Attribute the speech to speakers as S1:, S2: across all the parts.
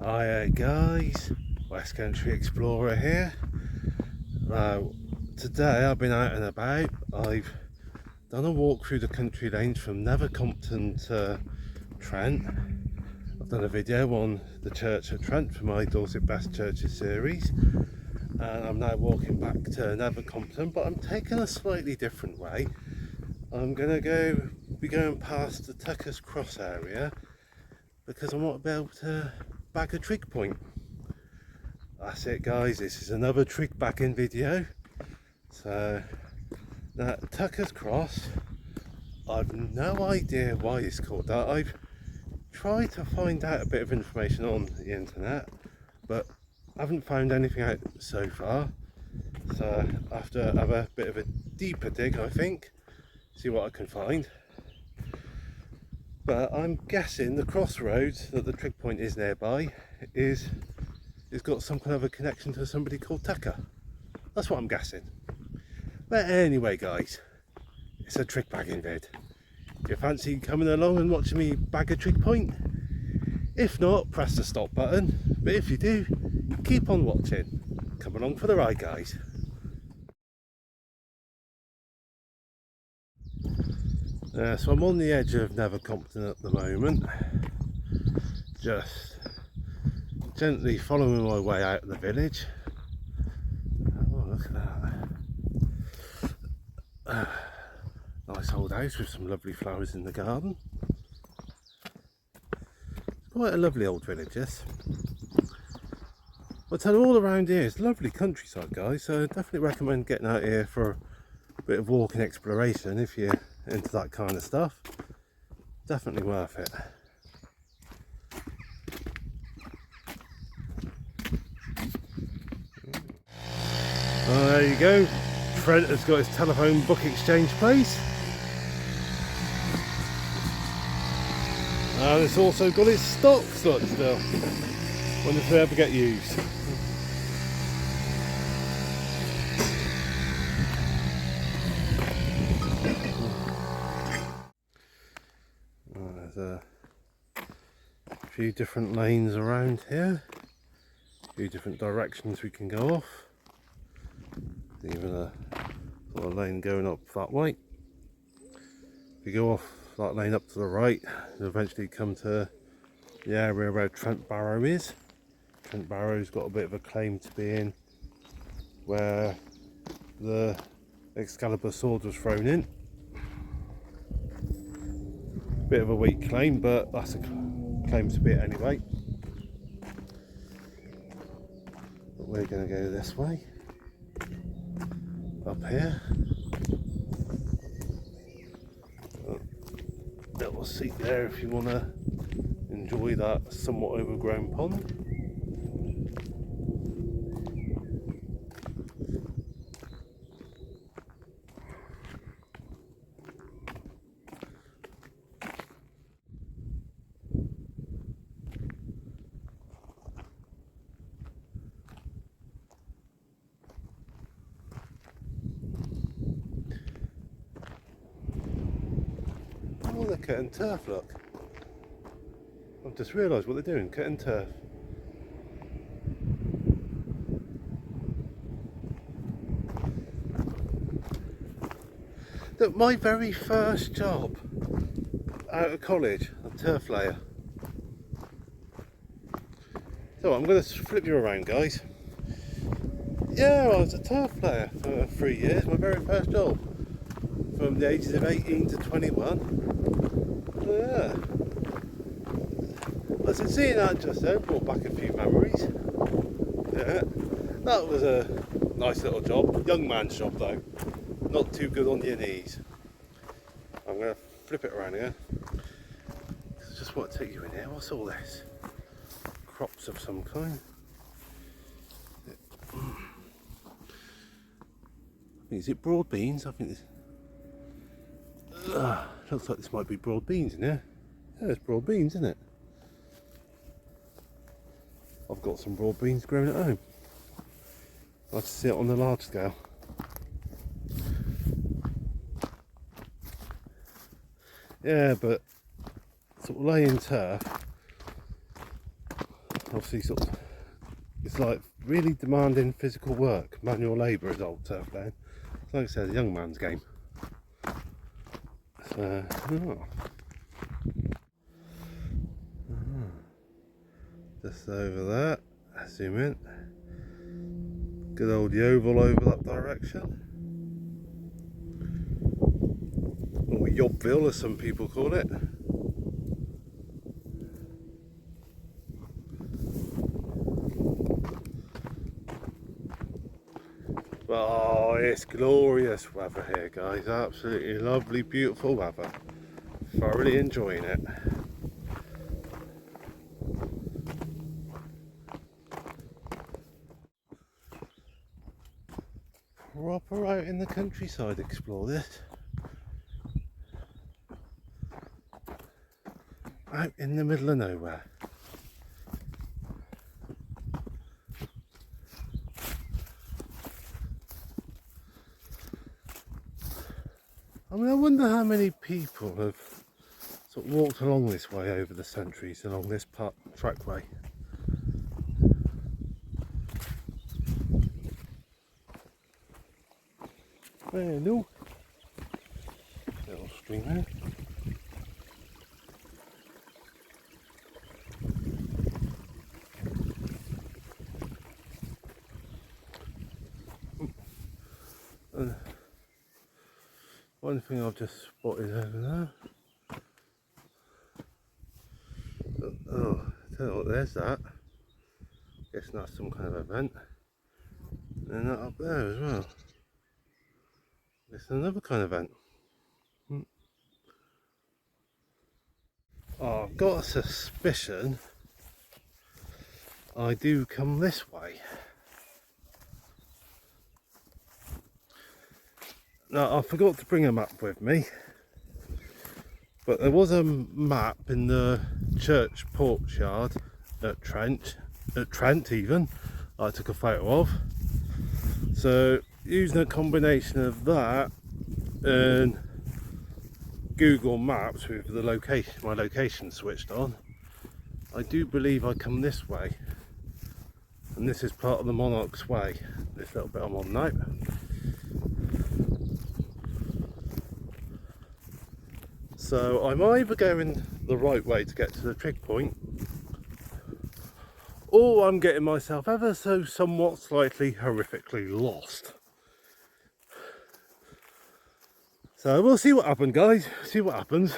S1: Hiya guys, West Country Explorer here. Now today I've been out and about. I've done a walk through the country lanes from Nethercompton to Trent. I've done a video on the church at Trent for my Dorset Best Churches series, and I'm now walking back to Nethercompton, but I'm taking a slightly different way. I'm going to be going past the Tucker's Cross area because I want to be able to bag a trig point. That's it guys, this is another trig bagging video. So now Tucker's Cross, I've no idea why it's called that. I've tried to find out a bit of information on the internet, but I haven't found anything out so far. So I have to have a bit of a deeper dig, I think, see what I can find. But I'm guessing the crossroads that the trig point is nearby is got some kind of a connection to somebody called Tucker. That's what I'm guessing. But anyway guys, it's a trig bagging vid. Do you fancy coming along and watching me bag a trig point? If not, press the stop button. But if you do, keep on watching. Come along for the ride guys. So I'm on the edge of Nethercompton at the moment, just gently following my way out of the village. Oh, look at that. Nice old house with some lovely flowers in the garden. It's quite a lovely old village, yes. I'll tell you, all around here is lovely countryside guys, so I definitely recommend getting out here for a bit of walking exploration if you're into that kind of stuff. Definitely worth it. There you go, Trent has got his telephone book exchange place, and it's also got its stocks. Look, still wonder if they ever get used. There's a few different lanes around here, a few different directions we can go off. Even a sort of lane going up that way. If you go off that lane up to the right, you'll eventually come to the area where Trent Barrow is. Trent Barrow's got a bit of a claim to being where the Excalibur sword was thrown in. Bit of a weak claim, but that's a claim to be it anyway. But we're going to go this way, up here. Little seat there if you want to enjoy that somewhat overgrown pond. Oh, they're cutting turf, look. I've just realised what they're doing, cutting turf. Look, my very first job out of college, a turf layer. So I'm going to flip you around guys. Yeah, I was a turf layer for 3 years, my very first job. From the ages of 18 to 21. Yeah. I was seeing that just then, brought back a few memories. Yeah. That was a nice little job. Young man's job though. Not too good on your knees. I'm going to flip it around here. I just want to take you in here. What's all this? Crops of some kind. Is it broad beans? I think this. Looks like this might be broad beans in here. Yeah, it's broad beans, isn't it? I've got some broad beans growing at home. I like to see it on the large scale. Yeah, but sort of laying turf obviously sort of, it's like really demanding physical work, manual labour is old turf land. Like I said, a young man's game. So, just over there, zoom in. Good old Yeovil over that direction. Or Yobville as some people call it. Oh, it's glorious weather here, guys. Absolutely lovely, beautiful weather. Thoroughly enjoying it. Proper out in the countryside, explore this. Out in the middle of nowhere. I mean, I wonder how many people have sort of walked along this way over the centuries, along this trackway. Hello. Little stream there. One thing I've just spotted over there. Oh, I tell you what, there's that. Guessing that's some kind of event. And that up there as well. It's another kind of event. Oh, I've got a suspicion I do come this way. Now, I forgot to bring a map with me, but there was a map in the church porch yard at Trent even, I took a photo of. So, using a combination of that and Google Maps with the location, my location switched on, I do believe I come this way. And this is part of the Monarch's Way, this little bit I'm on now. So I'm either going the right way to get to the trig point, or I'm getting myself ever so somewhat slightly horrifically lost. So we'll see what happens, guys, see what happens.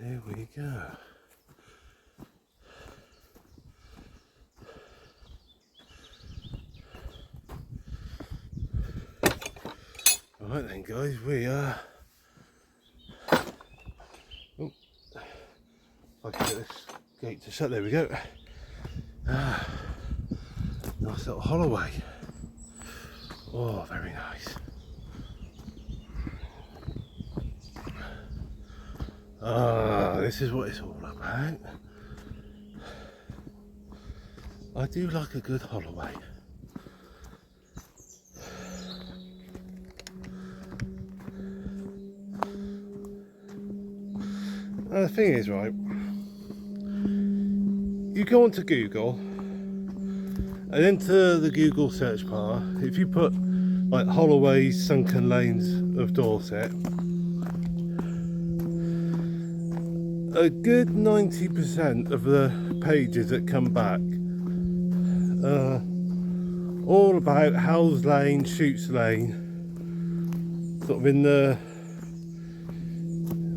S1: Here we go. Right then, guys, we are. Oh, if I can get this gate to shut, there we go. Nice little holloway. Oh, very nice. This is what it's all about. I do like a good holloway. Now the thing is, right, you go onto Google and into the Google search bar, if you put like Holloway's Sunken Lanes of Dorset, a good 90% of the pages that come back are all about Howes Lane, Shoots Lane, sort of in the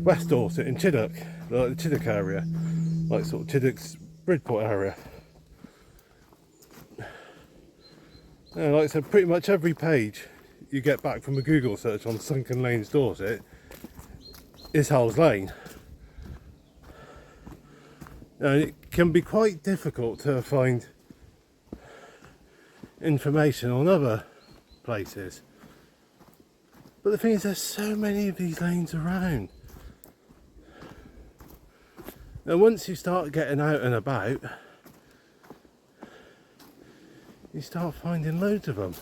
S1: West Dorset, in Chiddock, like the Chiddock area, like sort of Chiddock's Bridport area. Like I said, pretty much every page you get back from a Google search on Sunken Lanes Dorset is Howes Lane. And it can be quite difficult to find information on other places. But the thing is, there's so many of these lanes around. Now once you start getting out and about, you start finding loads of them.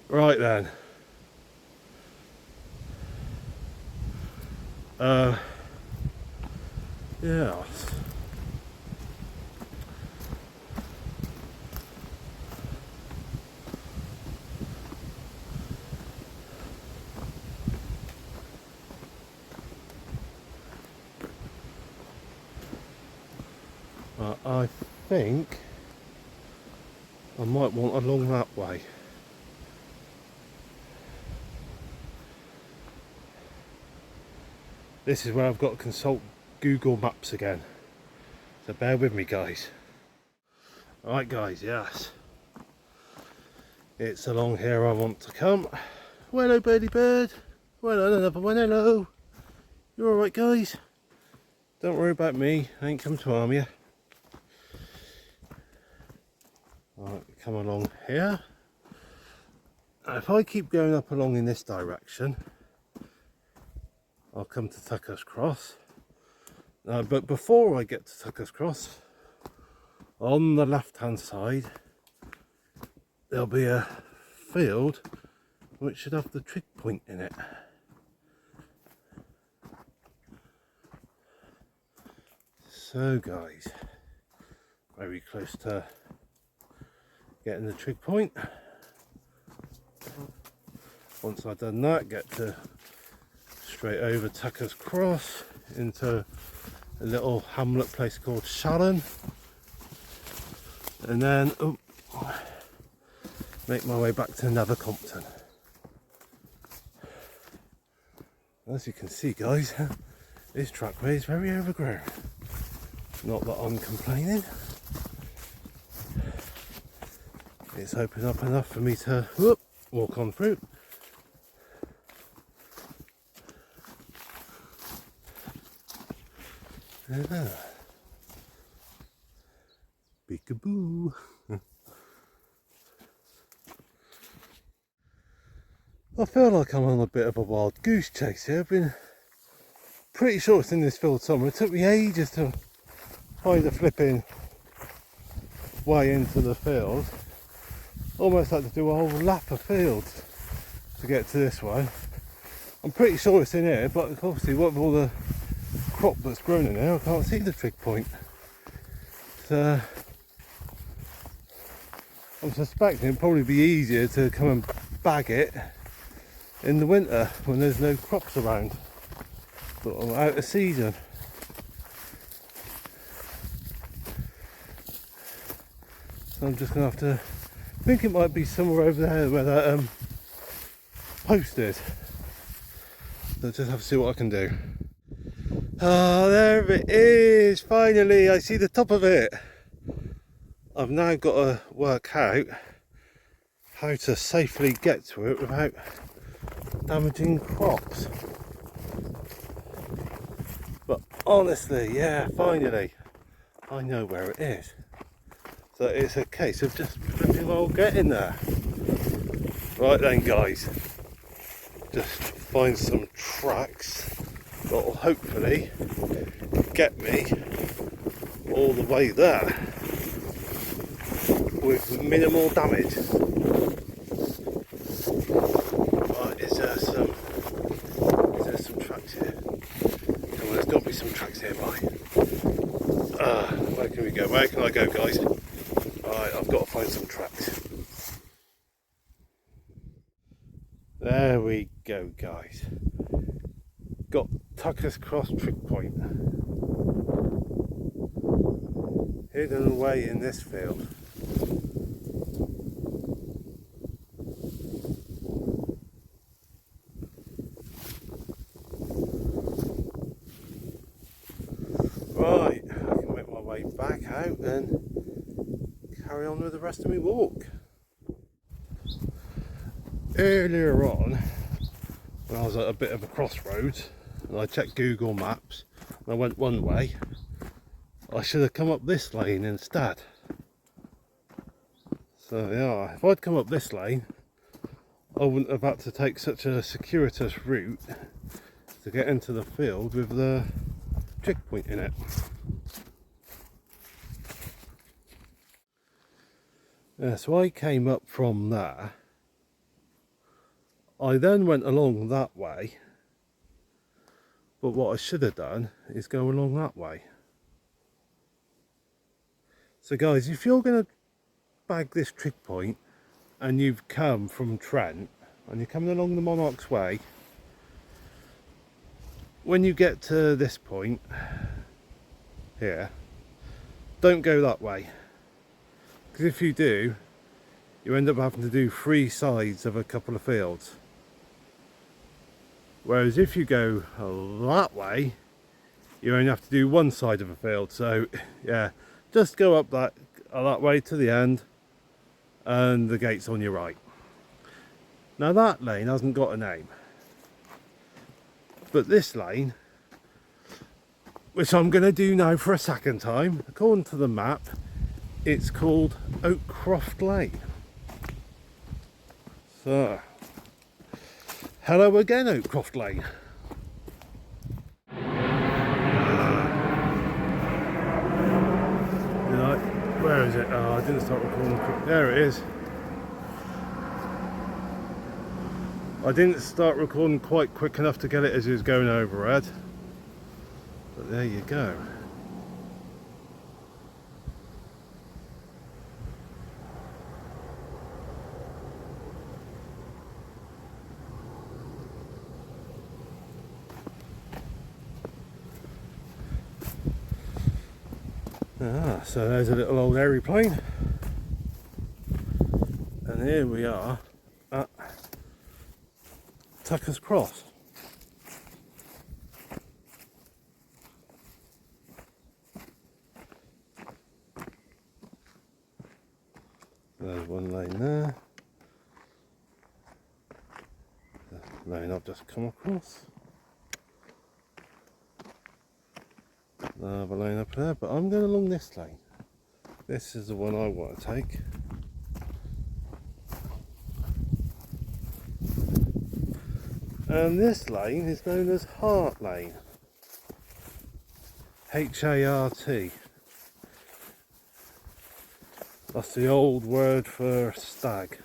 S1: Right then. Yeah. I think I might want along that way. This is where I've got to consult Google Maps again. So bear with me, guys. Alright guys, yes. It's along here I want to come. Well, hello birdie bird. Well, another one, hello. You alright guys? Don't worry about me, I ain't come to harm you. Alright, come along here. Now, if I keep going up along in this direction, I'll come to Tucker's Cross. But before I get to Tucker's Cross, on the left hand side there'll be a field which should have the trig point in it. So guys, very close to getting the trig point. Once I've done that, get to straight over Tucker's Cross into a little hamlet place called Shallon, and then make my way back to Nethercompton. As you can see guys, this trackway is very overgrown. Not that I'm complaining. It's open up enough for me to walk on through. Peekaboo. I feel like I'm on a bit of a wild goose chase here. I've been pretty sure it's in this field somewhere. It took me ages to find a flipping way into the field. Almost had to do a whole lap of fields to get to this one. I'm pretty sure it's in here, but obviously with all the crop that's grown in here, I can't see the trig point. So I'm suspecting it'd probably be easier to come and bag it in the winter when there's no crops around, but I'm out of season. So I'm just gonna have to, I think it might be somewhere over there where that post is. So I'll just have to see what I can do. Ah, there it is, finally, I see the top of it. I've now got to work out how to safely get to it without damaging crops. But honestly, yeah, finally, I know where it is. So it's a case of just pretty well getting there. Right then guys, just find some tracks that will hopefully get me all the way there with minimal damage. Right, is there some tracks here? Come on, there's got to be some tracks nearby. Where can we go? Where can I go, guys? Alright, I've got to find some tracks. There we go, guys. Got Tucker's Cross Trig Point. Hidden away in this field. Right, I can make my way back out and carry on with the rest of my walk. Earlier on, when I was at a bit of a crossroads, and I checked Google Maps and I went one way, I should have come up this lane instead. So yeah, if I'd come up this lane, I wouldn't have had to take such a circuitous route to get into the field with the trig point in it. Yeah, so I came up from there. I then went along that way, but what I should have done is go along that way. So guys, if you're going to bag this trig point and you've come from Trent and you're coming along the Monarch's Way, when you get to this point here, don't go that way, because if you do, you end up having to do 3 sides of a couple of fields. Whereas if you go that way, you only have to do 1 side of a field. So yeah, just go up that way to the end and the gate's on your right. Now that lane hasn't got a name, but this lane, which I'm going to do now for a second time, according to the map, it's called Oakcroft Lane. So hello again, Oakcroft Lane. Where is it? Oh, I didn't start recording. There it is. I didn't start recording quite quick enough to get it as it was going overhead. But there you go. So there's a little old aeroplane, and here we are at Tucker's Cross. There's one lane there, the lane I've just come across. Another lane up there, but I'm going along this lane. This is the one I want to take. And this lane is known as Hart Lane. H-A-R-T. That's the old word for stag.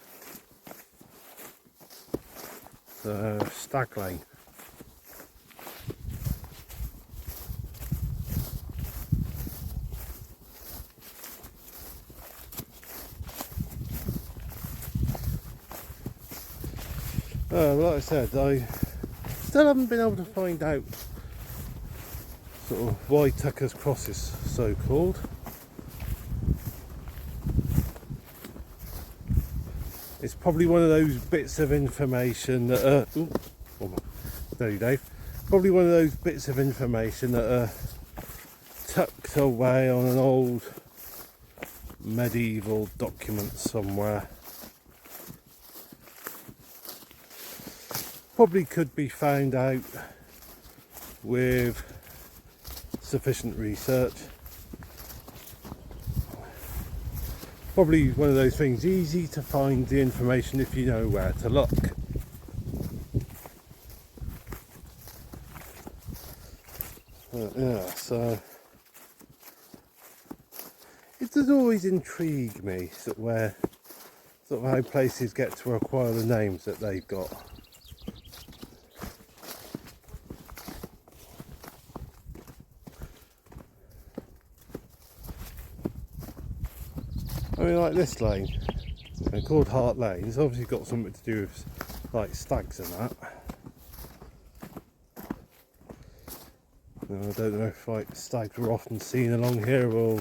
S1: So, stag lane. Like I said, I still haven't been able to find out sort of why Tucker's Cross is so called. It's probably one of those bits of information that steady Dave. Probably one of those bits of information that are tucked away on an old medieval document somewhere. Probably could be found out with sufficient research. Probably one of those things, easy to find the information if you know where to look. Yeah, so it does always intrigue me sort of how places get to acquire the names that they've got. I mean, like this lane, they're called Hart Lane. It's obviously got something to do with like stags and that. I don't know if like stags were often seen along here, or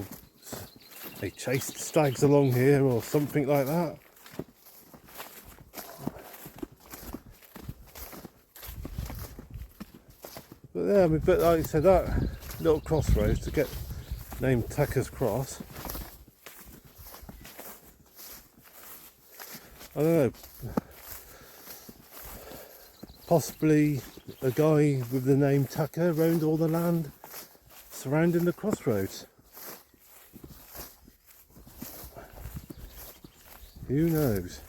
S1: they chased stags along here, or something like that. But yeah, I mean, but like I said, that little crossroads to get named Tucker's Cross. I don't know. possibly a guy with the name Tucker roamed all the land surrounding the crossroads. Who knows?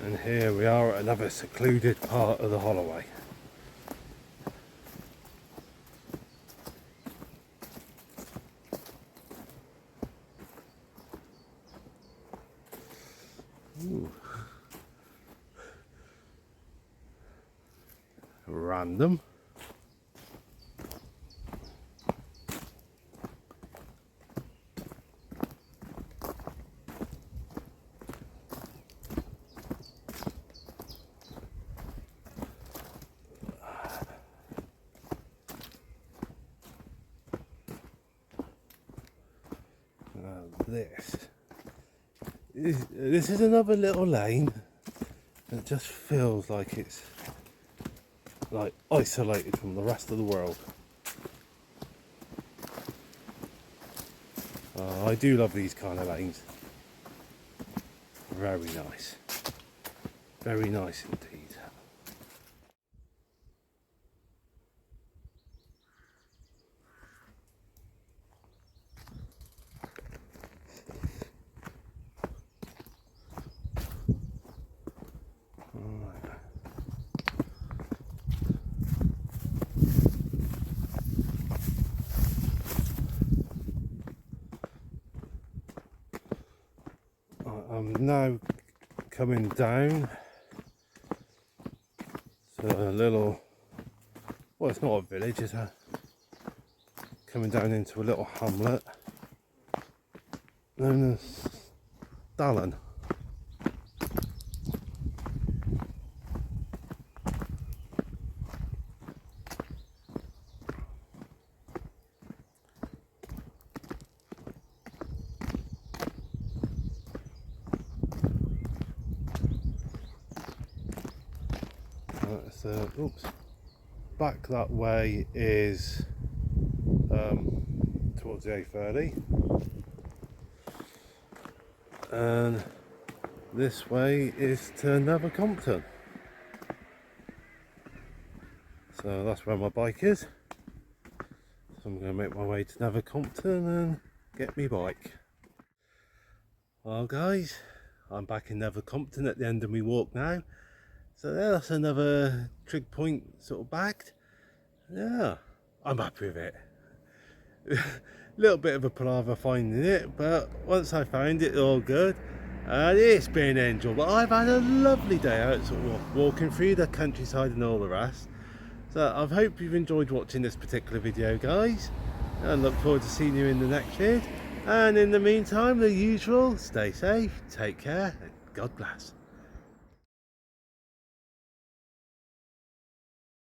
S1: And here we are at another secluded part of the Holloway. Ooh. Random. This is another little lane that just feels like it's like isolated from the rest of the world. I do love these kind of lanes. Very nice. Very nice indeed. I'm now coming down to a little, well, it's not a village, it's coming down into a little hamlet known as Dallon. Oops, back that way is towards the A30, and this way is to Nevercompton. So that's where my bike is. So I'm going to make my way to Nevercompton and get me bike. Well guys, I'm back in Nevercompton at the end of my walk now. So that's another trig point sort of bagged. Yeah, I'm happy with it. A little bit of a palaver finding it, but once I found it, all good. And it's been enjoyable. I've had a lovely day out sort of walking through the countryside and all the rest. So I hope you've enjoyed watching this particular video, guys. And look forward to seeing you in the next vid. And in the meantime, the usual, stay safe, take care, and God bless.